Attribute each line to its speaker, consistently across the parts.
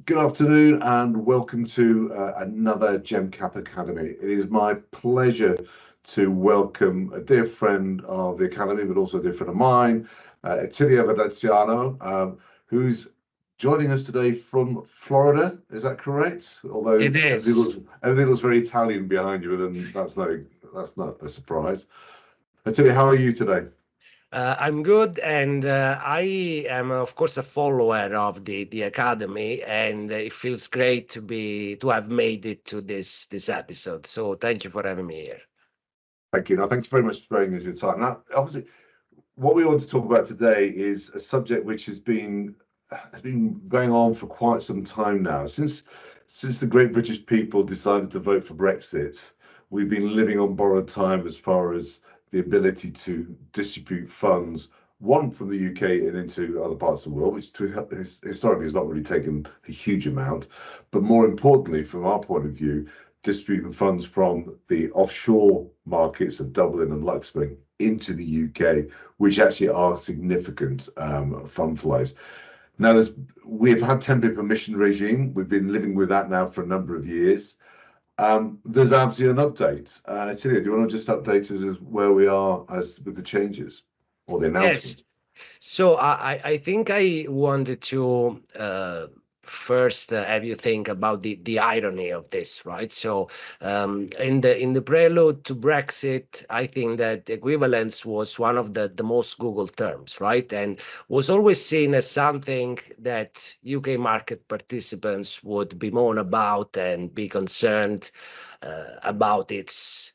Speaker 1: Good afternoon and welcome to another GemCap Academy. It is my pleasure to welcome a dear friend of the Academy, but also a dear friend of mine, Attilio Veneziano, who's joining us today from Florida. Is that correct? Although
Speaker 2: It is.
Speaker 1: everything looks very Italian behind you, then that's not a surprise. Attilio, how are you today?
Speaker 2: I'm good, and I am, of course, a follower of the academy, and it feels great to have made it to this episode. So thank you for having me here.
Speaker 1: Thank you. Now, thanks very much for sparing us your time. Now, obviously, what we want to talk about today is a subject which has been going on for quite some time now. Since the great British people decided to vote for Brexit, we've been living on borrowed time as far as the ability to distribute funds, one from the UK and into other parts of the world, which historically has not really taken a huge amount, but more importantly, from our point of view, distributing funds from the offshore markets of Dublin and Luxembourg into the UK, which actually are significant fund flows. Now, we've had temporary permission regime. We've been living with that now for a number of years. There's obviously an update. Attilio, do you want to just update us as where we are as with the changes or the
Speaker 2: Yes.
Speaker 1: announcement?
Speaker 2: So I think I wanted to first have you think about the irony of this, right? So in the prelude to Brexit, I think that equivalence was one of the most Googled terms, right? And was always seen as something that UK market participants would bemoan about and be concerned about its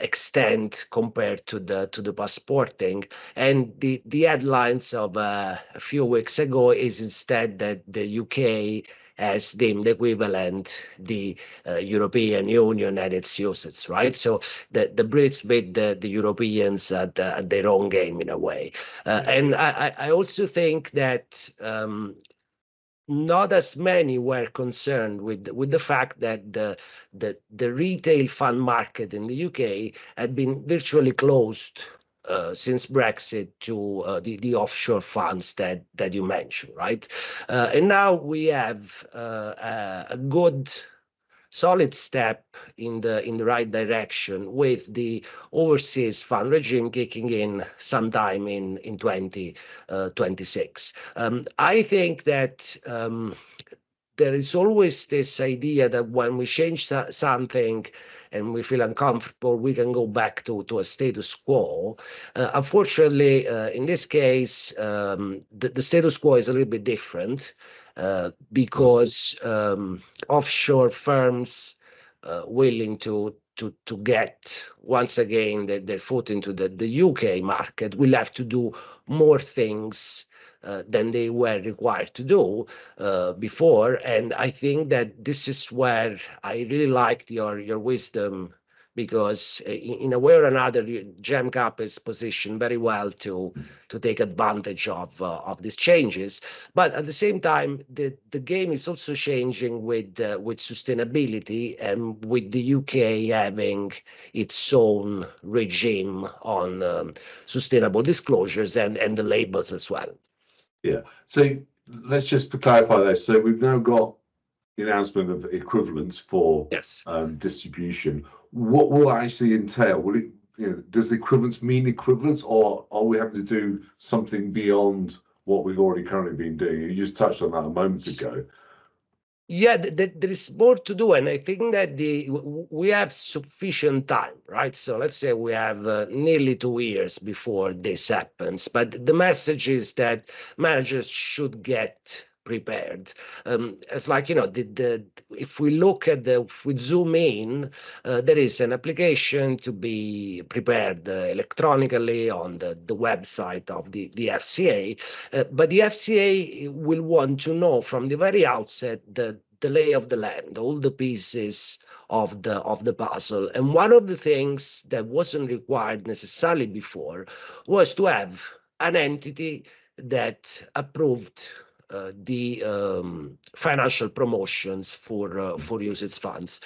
Speaker 2: extent compared to the passporting. And the headlines of a few weeks ago is instead that the UK has deemed equivalent the European Union and its uses, right? So the Brits beat the Europeans at their own game in a way. And I also think that not as many were concerned with the fact that the retail fund market in the UK had been virtually closed since Brexit to the offshore funds that you mentioned, right? And now we have a good solid step in the right direction with the overseas fund regime kicking in sometime in 2026. I think that there is always this idea that when we change something and we feel uncomfortable, we can go back to a status quo. Unfortunately, in this case, the status quo is a little bit different because offshore firms willing to get once again their foot into the UK market will have to do more things than they were required to do before. And I think that this is where I really liked your wisdom, because in a way or another, GemCap is positioned very well to take advantage of these changes. But at the same time, the game is also changing with sustainability and with the UK having its own regime on sustainable disclosures and the labels as well.
Speaker 1: Yeah. So let's just clarify this. So we've now got the announcement of equivalence for
Speaker 2: Yes.
Speaker 1: Distribution. What will that actually entail? Will it, does equivalence mean equivalence, or are we having to do something beyond what we've already currently been doing? You just touched on that a moment ago.
Speaker 2: Yeah, there is more to do, and I think that we have sufficient time, right? So let's say we have nearly 2 years before this happens, but the message is that managers should get prepared. It's like, if we look at if we zoom in, there is an application to be prepared electronically on the website of the FCA, but the FCA will want to know from the very outset the lay of the land, all the pieces of the puzzle. And one of the things that wasn't required necessarily before was to have an entity that approved the financial promotions for UCITS funds.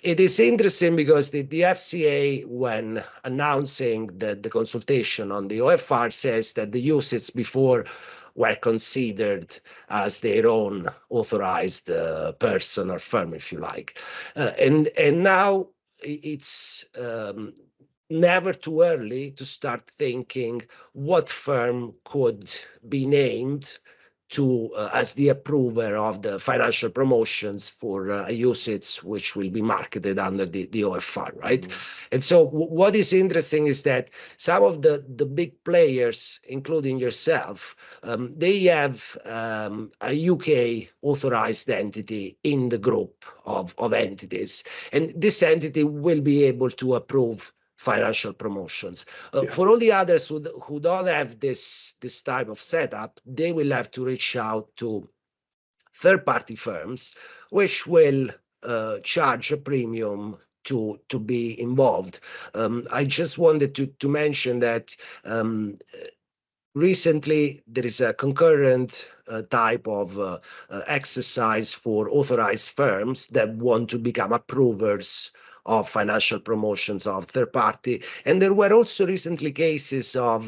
Speaker 2: It is interesting because the FCA, when announcing the consultation on the OFR, says that the UCITS before were considered as their own authorized person or firm, if you like. And now it's never too early to start thinking what firm could be named to as the approver of the financial promotions for a UCITS which will be marketed under the OFR, right? Mm-hmm. And so what is interesting is that some of the big players, including yourself, they have a UK authorized entity in the group of entities, and this entity will be able to approve financial promotions. For all the others who don't have this type of setup, they will have to reach out to third-party firms, which will charge a premium to be involved. I just wanted to mention that recently there is a concurrent type of exercise for authorized firms that want to become approvers of financial promotions of third party. And there were also recently cases of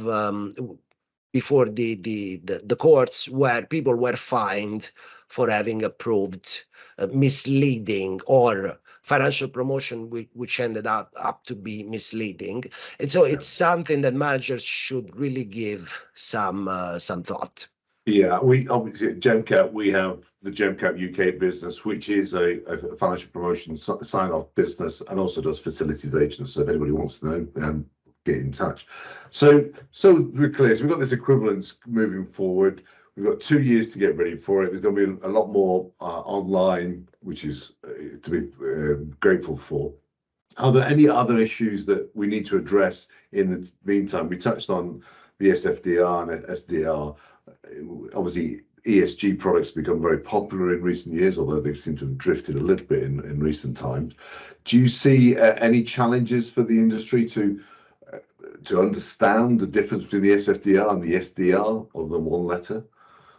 Speaker 2: before the courts where people were fined for having approved misleading or financial promotion which ended up to be misleading. And so it's something that managers should really give some thought.
Speaker 1: Yeah, we obviously at GemCap, we have the GemCap UK business, which is a financial promotion sign-off business and also does facilities agents. So if anybody wants to know, get in touch. So we're clear. So we've got this equivalence moving forward. We've got 2 years to get ready for it. There's going to be a lot more online, which is to be grateful for. Are there any other issues that we need to address in the meantime? We touched on the SFDR and SDR. Obviously, ESG products become very popular in recent years, although they seem to have drifted a little bit in recent times. Do you see any challenges for the industry to understand the difference between the SFDR and the SDR, or the one letter?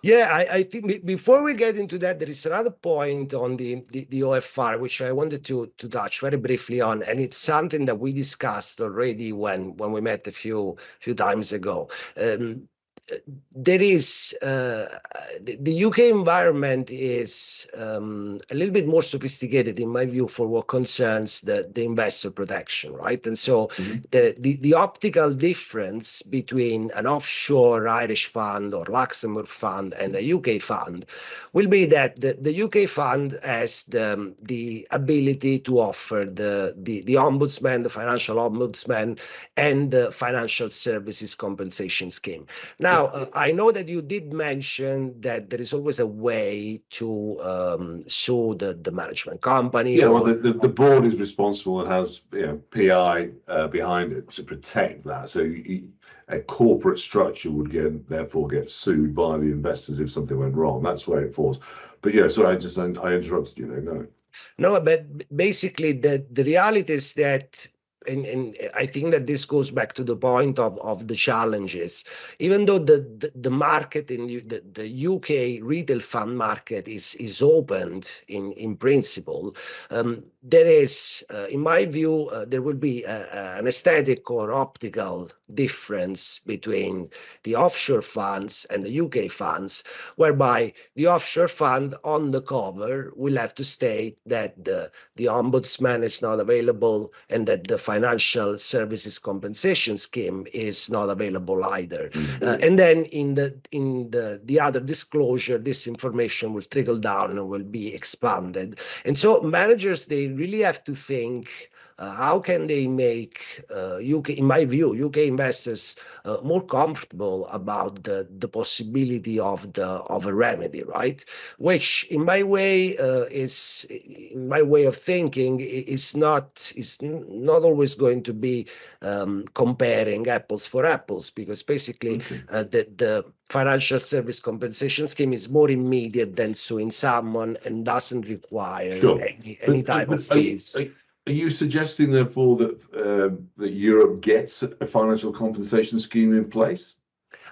Speaker 2: Yeah, I think before we get into that, there is another point on the OFR, which I wanted to touch very briefly on, and it's something that we discussed already when we met a few times ago. There is the UK environment is a little bit more sophisticated in my view for what concerns the investor protection, right? And so the optical difference between an offshore Irish fund or Luxembourg fund and a UK fund will be that the UK fund has the ability to offer the ombudsman, the financial ombudsman, and the financial services compensation scheme. Now, I know that you did mention that there is always a way to sue the management company.
Speaker 1: Yeah, well, the board is responsible and has PI behind it to protect that. So a corporate structure would therefore get sued by the investors if something went wrong. That's where it falls. But yeah, sorry, I interrupted you there. No,
Speaker 2: but basically the reality is that. And I think that this goes back to the point of the challenges. Even though the market in the UK retail fund market is opened in principle, there is, in my view, there will be an aesthetic or optical difference between the offshore funds and the UK funds, whereby the offshore fund on the cover will have to state that the ombudsman is not available and that the financial services compensation scheme is not available either. And then in the other disclosure, this information will trickle down and will be expanded. And so managers, they really have to think, how can they make in my view, UK investors more comfortable about the possibility of a remedy, right? Which, in my way, in my way of thinking, is not always going to be comparing apples for apples, because basically the financial service compensation scheme is more immediate than suing someone and doesn't require any type of fees.
Speaker 1: Are you suggesting, therefore, that Europe gets a financial compensation scheme in place?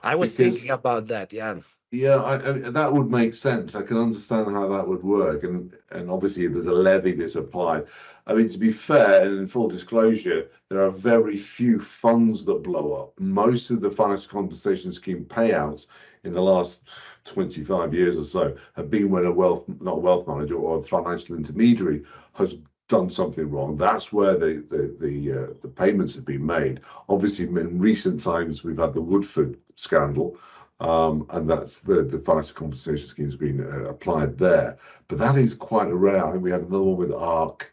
Speaker 2: I was thinking about that, yeah.
Speaker 1: Yeah, that would make sense. I can understand how that would work, and obviously if there's a levy that's applied. I mean, to be fair and in full disclosure, there are very few funds that blow up. Most of the financial compensation scheme payouts in the last 25 years or so have been when not wealth manager or a financial intermediary has done something wrong. That's where the payments have been made. Obviously, in recent times, we've had the Woodford scandal. And that's the financial compensation scheme has been applied there. But that is quite a rare. I think we had another one with Arch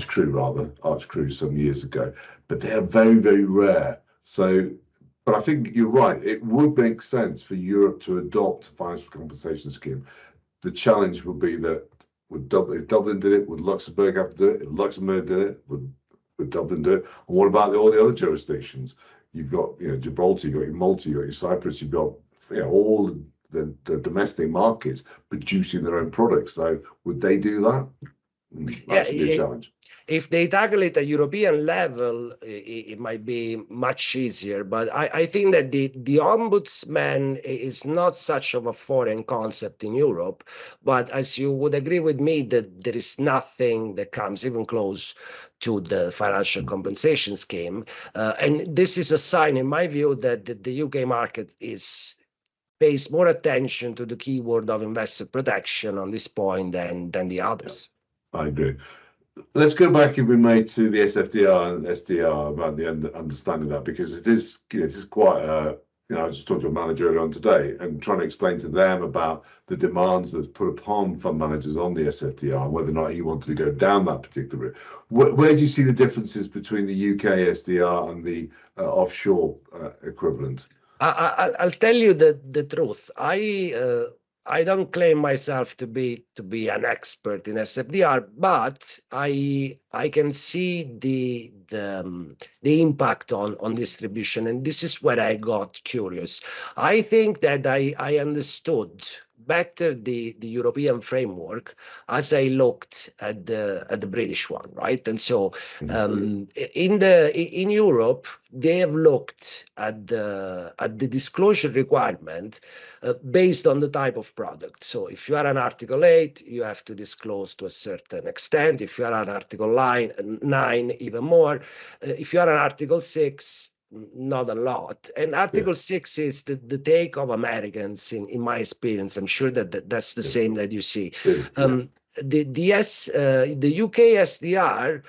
Speaker 1: Crew some years ago. But they are very, very rare. So, but I think you're right. It would make sense for Europe to adopt a financial compensation scheme. The challenge would be that if Dublin did it, would Luxembourg have to do it? If Luxembourg did it, would Dublin do it? And what about all the other jurisdictions? You've got, Gibraltar, you've got your Malta, you've got your Cyprus, you've got, all the domestic markets producing their own products. So would they do that? That should be a challenge.
Speaker 2: If they tackle it at European level, it might be much easier. But I think that the ombudsman is not such of a foreign concept in Europe. But as you would agree with me, that there is nothing that comes even close to the financial compensation scheme. And this is a sign, in my view, that the UK market pays more attention to the keyword of investor protection on this point than the others.
Speaker 1: Yeah, I agree. Let's go back, if we may, to the SFDR and SDR about the understanding that, because it is quite I just talked to a manager earlier on today and trying to explain to them about the demands that's put upon fund managers on the SFDR and whether or not he wanted to go down that particular route. Where do you see the differences between the UK SDR and the offshore equivalent?
Speaker 2: I'll tell you the truth. I don't claim myself to be an expert in SFDR, but I can see the impact on distribution, and this is where I got curious. I think that I understood better the European framework as I looked at the British one, right? And so in Europe, they have looked at the disclosure requirement based on the type of product. So if you are an Article 8, you have to disclose to a certain extent. If you are an Article 9, even more. If you are an Article 6, not a lot. And Article 6 is the take of Americans, in my experience. I'm sure that's the same that you see. The UK SDR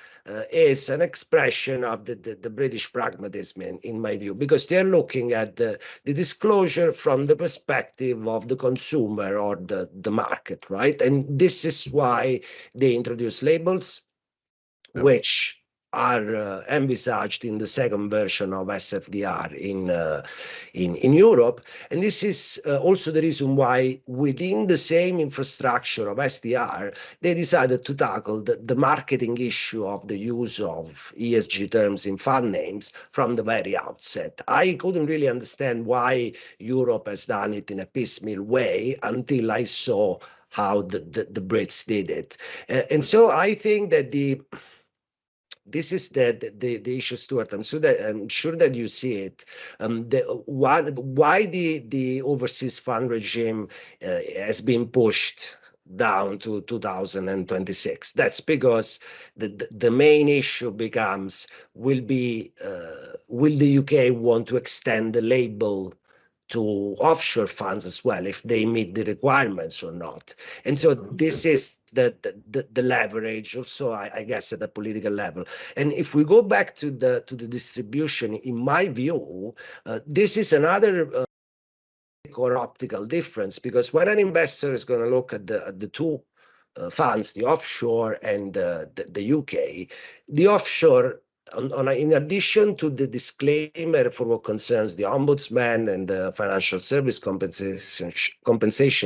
Speaker 2: is an expression of the British pragmatism, in my view, because they're looking at the disclosure from the perspective of the consumer or the market, right? And this is why they introduce labels, which are envisaged in the second version of SFDR in Europe. And this is also the reason why within the same infrastructure of SDR, they decided to tackle the marketing issue of the use of ESG terms in fund names from the very outset. I couldn't really understand why Europe has done it in a piecemeal way until I saw how the Brits did it. And so I think that this is the issue, Stuart. I'm sure that you see it. Why the overseas fund regime has been pushed down to 2026. That's because the main issue becomes, will the UK want to extend the label to offshore funds as well, if they meet the requirements or not? And so this is the leverage also, I guess, at the political level. And if we go back to the distribution, in my view, this is another or optical difference, because when an investor is going to look at the two funds, the offshore and the UK, the offshore, in addition to the disclaimer for what concerns the ombudsman and the financial service compensation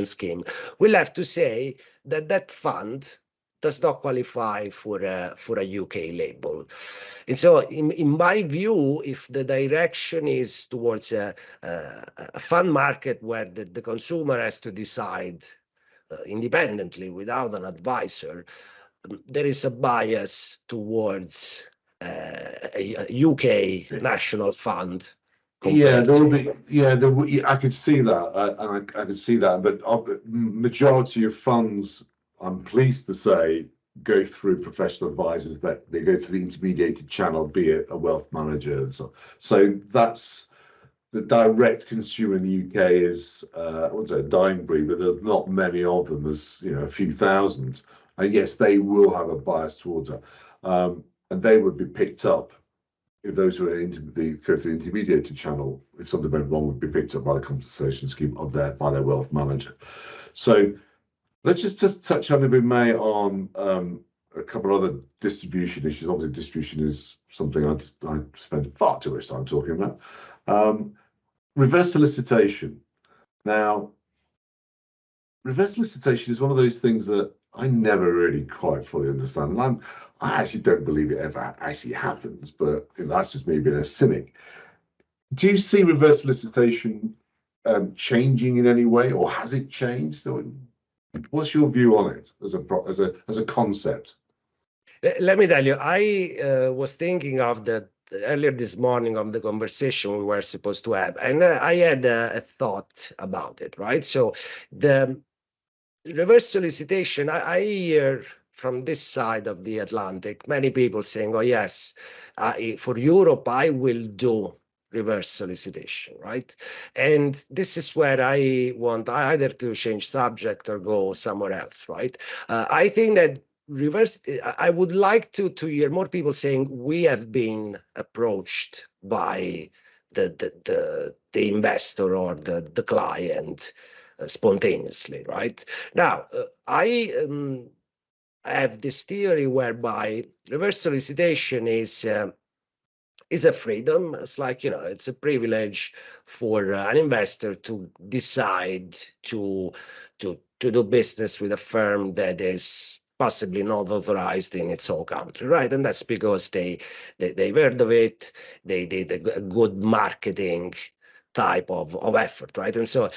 Speaker 2: scheme, we'll have to say that fund does not qualify for a UK label. And so in my view, if the direction is towards a fund market where the consumer has to decide independently without an advisor, there is a bias towards a UK national fund
Speaker 1: Yeah, there will be. Yeah, I could see that, and I could see that. But majority of funds, I'm pleased to say, go through professional advisors. That they go through the intermediated channel, be it a wealth manager. And so that's the direct consumer in the UK is, I wouldn't say a dying breed, but there's not many of them. There's a few thousand, and yes, they will have a bias towards it, and they would be picked up. If those who are into the intermediated channel, if something went wrong, would be picked up by the compensation scheme by their wealth manager. So let's just touch on, if we may, on a couple of other distribution issues. Obviously, distribution is something I spend far too much time talking about. Reverse solicitation. Now, reverse solicitation is one of those things that I never really quite fully understand. And I actually don't believe it ever actually happens, but that's just me being a cynic. Do you see reverse solicitation changing in any way, or has it changed? What's your view on it as a concept?
Speaker 2: Let me tell you, I was thinking of that earlier this morning of the conversation we were supposed to have, and I had a thought about it, right? So the reverse solicitation, I hear from this side of the Atlantic many people saying, oh yes, for Europe I will do reverse solicitation, right? And this is where I want either to change subject or go somewhere else, right? I think that I would like to hear more people saying we have been approached by the investor or the client spontaneously, right? Now, I have this theory whereby reverse solicitation is a freedom. It's like, it's a privilege for an investor to decide to do business with a firm that is possibly not authorized in its own country, right? And that's because they've heard of it, they did a good marketing type of effort, right? And so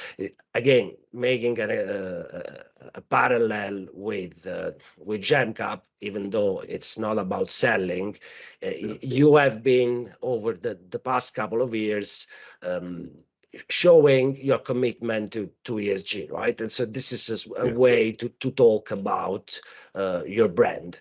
Speaker 2: again, making a parallel with GemCap, even though it's not about selling, you have been over the past couple of years showing your commitment to ESG, right? And so this is a way to talk about your brand.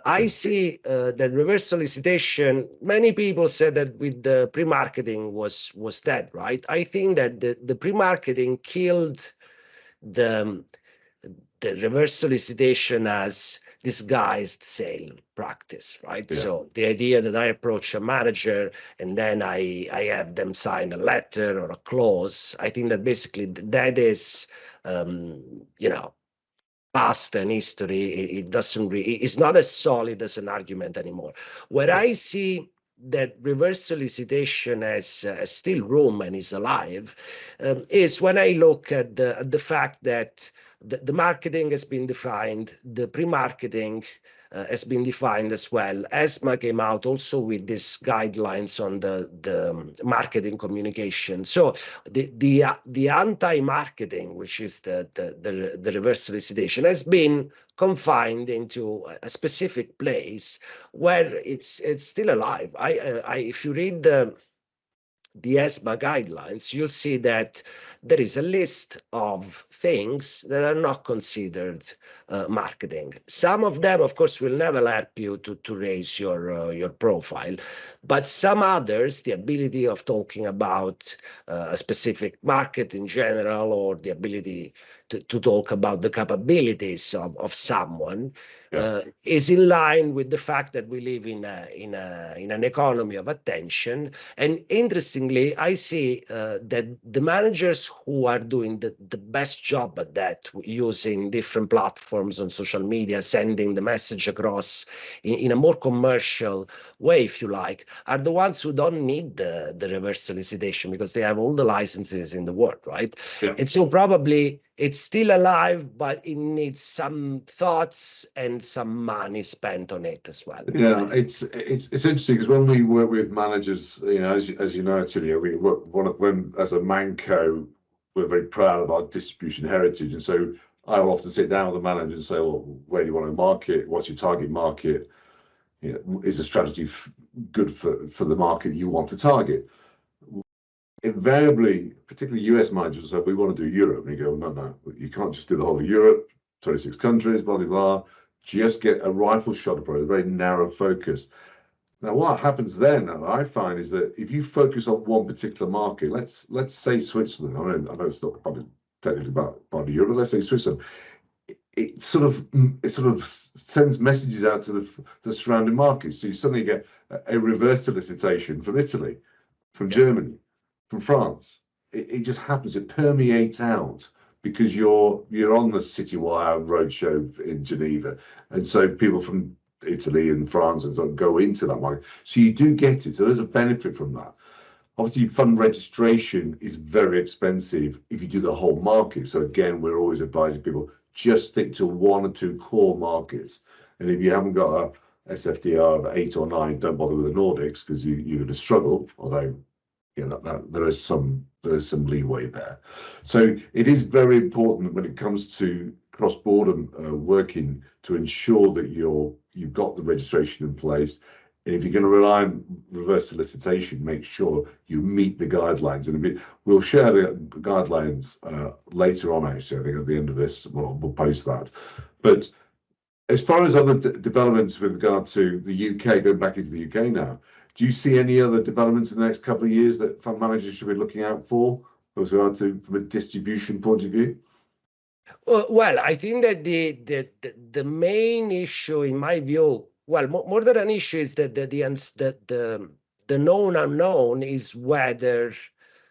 Speaker 2: I see that reverse solicitation, many people said that with the pre-marketing was dead, right? I think that the pre-marketing killed the reverse solicitation as disguised sale practice, right? Yeah. So the idea that I approach a manager and then I have them sign a letter or a clause, I think that basically that is, past and history. It doesn't really, it's not as solid as an argument anymore. Where I see that reverse solicitation has still room and is alive is when I look at the fact that the marketing has been defined, the pre-marketing has been defined as well. ESMA came out also with these guidelines on the marketing communication. So the anti-marketing, which is the reverse solicitation, has been confined into a specific place where it's still alive. If you read the ESMA guidelines, you'll see that there is a list of things that are not considered marketing. Some of them, of course, will never help you to raise your profile, but some others, the ability of talking about a specific market in general, or the ability to talk about the capabilities of someone, is in line with the fact that we live in an economy of attention. And interestingly, I see that the managers who are doing the best job at that, using different platforms on social media, sending the message across in a more commercial way, if you like, are the ones who don't need the reverse solicitation because they have all the licenses in the world, right? Yeah. And so probably it's still alive, but it needs some thoughts and some money spent on it as well.
Speaker 1: Yeah, it's interesting because when we work with managers, as you know, Attilio, we work when as a Manco, we're very proud of our distribution heritage, and so I will often sit down with the manager and say, well, where do you want to market? What's your target market? Is the strategy good for the market you want to target? invariably, particularly US managers, say, we want to do Europe. And you go, no, you can't just do the whole of Europe, 26 countries, blah, blah, blah. Just get a rifle shot approach, a very narrow focus. Now, what happens then, I find, is that if you focus on one particular market, let's say Switzerland. I know it's not probably technically part of Europe, but let's say Switzerland. It sort of sends messages out to the surrounding markets. So you suddenly get a reverse solicitation from Italy, from Germany, from France. It just happens. It permeates out because you're on the Citywire roadshow in Geneva, and so people from Italy and France and so on go into that market. So you do get it. So there's a benefit from that. Obviously, fund registration is very expensive if you do the whole market. So again, we're always advising people just stick to one or two core markets. And if you haven't got a SFDR of 8 or 9, don't bother with the Nordics because you're going to struggle. Although, you know, there is some leeway there. So it is very important when it comes to cross-border working to ensure that you've got the registration in place. And if you're going to rely on reverse solicitation, make sure you meet the guidelines. And we'll share the guidelines later on, actually. I think at the end of this, we'll post that. But as far as other developments with regard to the UK, going back into the UK now, do you see any other developments in the next couple of years that fund managers should be looking out for, with regard to from a distribution point of view?
Speaker 2: Well, I think that the main issue, in my view, well, more than an issue, is that the known unknown is whether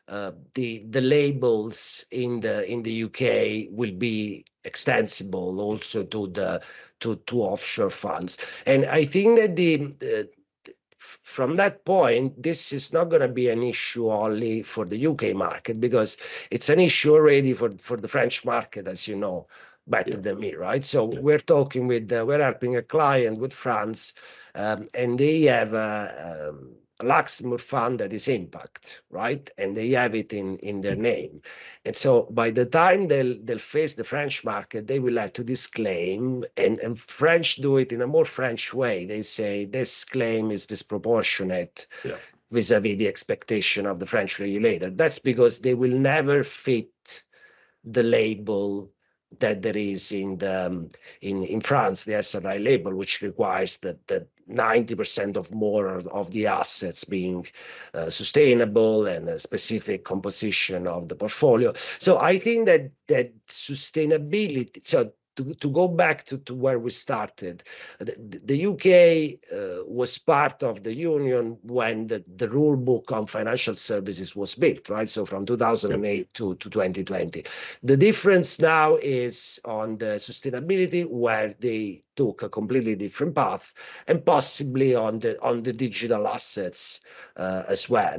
Speaker 2: the labels in the UK will be extensible also to offshore funds. And I think that from that point, this is not going to be an issue only for the UK market, because it's an issue already for the French market, as you know better than me, right? So we're talking with, we're helping a client with France, and they have a Luxembourg fund that is Impact, right? And they have it in their name. And so by the time they'll face the French market, they will have to disclaim, and French do it in a more French way. They say this claim is disproportionate vis-a-vis the expectation of the French regulator. That's because they will never fit the label that there is in France, the SRI label, which requires that 90% of more of the assets being sustainable and a specific composition of the portfolio. So I think that sustainability, so to go back to where we started, the UK was part of the Union when the rule book on financial services was built, right? So from 2008 to 2020. The difference now is on the sustainability, where they took a completely different path, and possibly on the digital assets as well.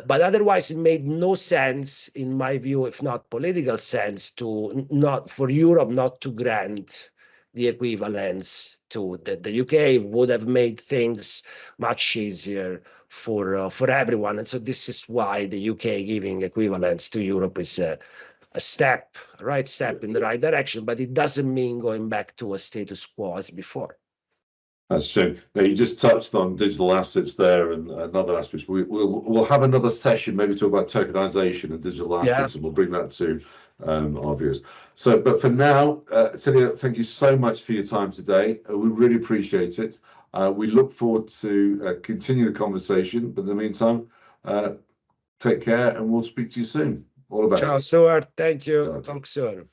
Speaker 2: But otherwise, it made no sense, in my view, if not political sense, for Europe not to grant the equivalence to the UK. Would have made things much easier for everyone. And so this is why the UK giving equivalence to Europe is a right step in the right direction, but it doesn't mean going back to a status quo as before.
Speaker 1: That's true. Now, you just touched on digital assets there and other aspects. We'll have another session, maybe talk about tokenization and digital assets, and we'll bring that to our viewers. So, but for now, Attilio, thank you so much for your time today. We really appreciate it. We look forward to continue the conversation. But in the meantime, take care, and we'll speak to you soon. All the best.
Speaker 2: Ciao, Stuart. Thank you. Talk soon.